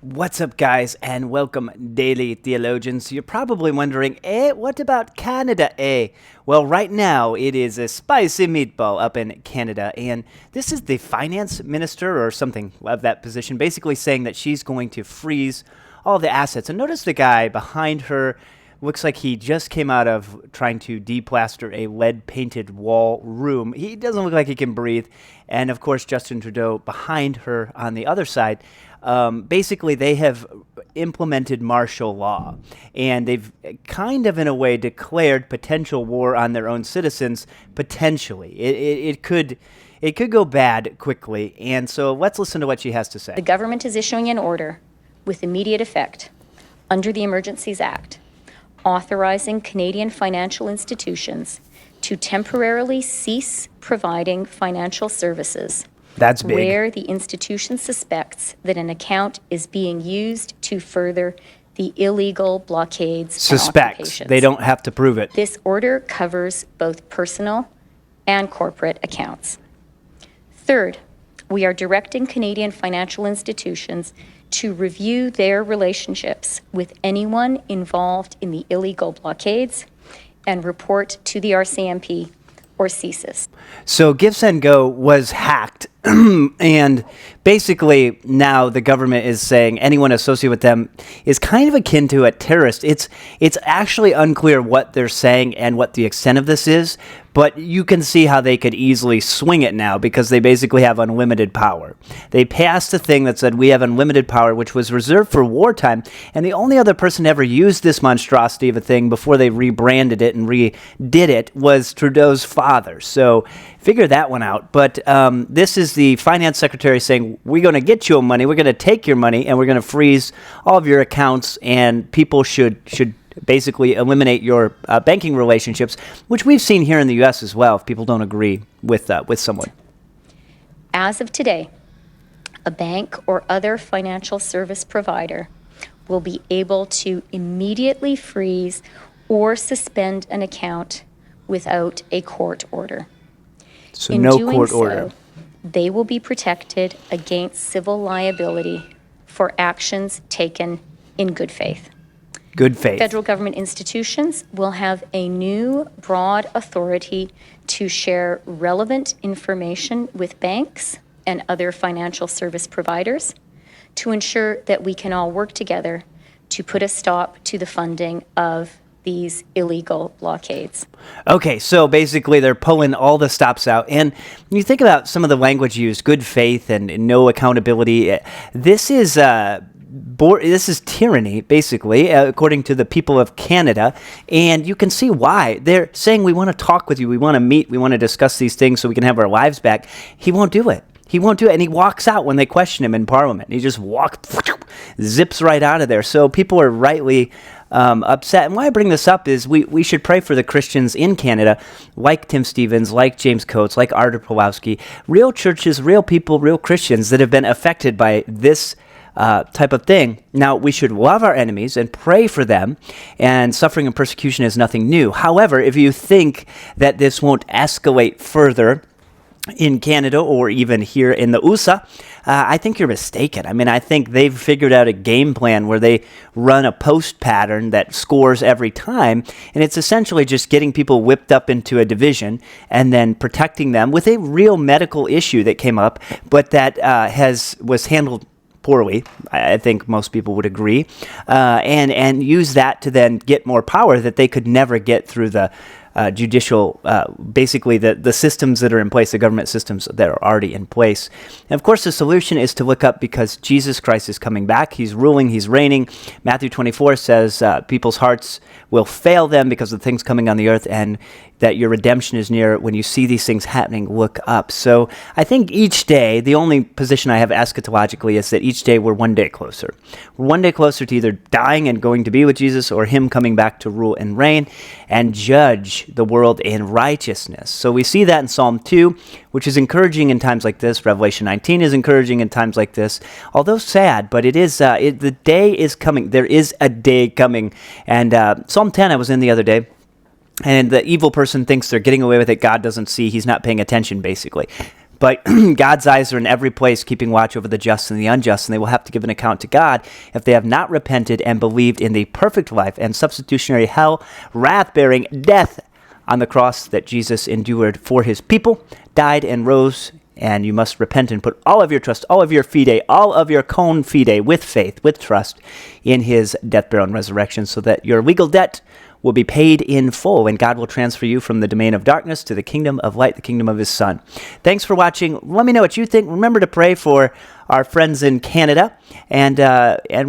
What's up, guys, and welcome, Daily Theologians. You're probably wondering, what about Canada, Well, right now, it is a spicy meatball up in Canada, and this is the finance minister or something of that position, basically saying that she's going to freeze all the assets. And notice the guy behind her looks like he just came out of trying to deplaster a lead-painted wall room. He doesn't look like he can breathe. And, of course, Justin Trudeau behind her on the other side. Basically, they have implemented martial law, and they've kind of, in a way, declared potential war on their own citizens. Potentially, it could go bad quickly. And so, let's listen to what she has to say. The government is issuing an order with immediate effect under the Emergencies Act, authorizing Canadian financial institutions to temporarily cease providing financial services. That's big. Where the institution suspects that an account is being used to further the illegal blockades and occupations. They don't have to prove it. This order covers both personal and corporate accounts. Third, we are directing Canadian financial institutions to review their relationships with anyone involved in the illegal blockades and report to the RCMP or CSIS. So GiveSendGo was hacked, and basically now the government is saying anyone associated with them is kind of akin to a terrorist. It's actually unclear what they're saying and what the extent of this is, but you can see how they could easily swing it now because they basically have unlimited power. They passed a thing that said we have unlimited power, which was reserved for wartime, and the only other person to ever use this monstrosity of a thing before they rebranded it and redid it was Trudeau's father. So figure that one out. But this is the finance secretary saying, we're going to get your money, we're going to take your money, and we're going to freeze all of your accounts, and people should basically eliminate your banking relationships, which we've seen here in the U.S. as well, if people don't agree with someone. As of today, a bank or other financial service provider will be able to immediately freeze or suspend an account without a court order. So no court order. In doing so, they will be protected against civil liability for actions taken in good faith. Good faith. Federal government institutions will have a new broad authority to share relevant information with banks and other financial service providers to ensure that we can all work together to put a stop to the funding of these illegal blockades. Okay, so basically they're pulling all the stops out. And when you think about some of the language used, good faith and no accountability, this is tyranny, basically, according to the people of Canada. And you can see why. They're saying, we want to talk with you, we want to meet, we want to discuss these things so we can have our lives back. He won't do it. He won't do it, and he walks out when they question him in Parliament. He just zips right out of there. So people are rightly upset. And why I bring this up is we should pray for the Christians in Canada, like Tim Stevens, like James Coates, like Artur Pawlowski, real churches, real people, real Christians that have been affected by this type of thing. Now, we should love our enemies and pray for them, and suffering and persecution is nothing new. However, if you think that this won't escalate further in Canada or even here in the USA, I think you're mistaken. I mean, I think they've figured out a game plan where they run a post pattern that scores every time, and it's essentially just getting people whipped up into a division and then protecting them with a real medical issue that came up, but that was handled poorly, I think most people would agree, and use that to then get more power that they could never get through the judicial, basically the systems that are in place, the government systems that are already in place. And of course, the solution is to look up because Jesus Christ is coming back. He's ruling, he's reigning. Matthew 24 says people's hearts will fail them because of things coming on the earth, and that your redemption is near. When you see these things happening, look up. So I think each day, the only position I have eschatologically is that each day we're one day closer. We're one day closer to either dying and going to be with Jesus or him coming back to rule and reign and judge the world in righteousness. So we see that in Psalm 2, which is encouraging in times like this. Revelation 19 is encouraging in times like this, although sad, but it is the day is coming. There is a day coming. And Psalm 10 I was in the other day, and the evil person thinks they're getting away with it. God doesn't see. He's not paying attention, basically. But God's eyes are in every place, keeping watch over the just and the unjust, and they will have to give an account to God if they have not repented and believed in the perfect life and substitutionary hell, wrath-bearing death on the cross that Jesus endured for his people, died and rose. And you must repent and put all of your trust, all of your fide, all of your con fide, with faith, with trust, in his death, burial, and resurrection, so that your legal debt will be paid in full, and God will transfer you from the domain of darkness to the kingdom of light, the kingdom of his Son. Thanks for watching. Let me know what you think. Remember to pray for our friends in Canada, and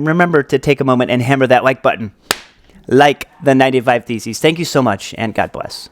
remember to take a moment and hammer that like button, like the 95 Theses. Thank you so much, and God bless.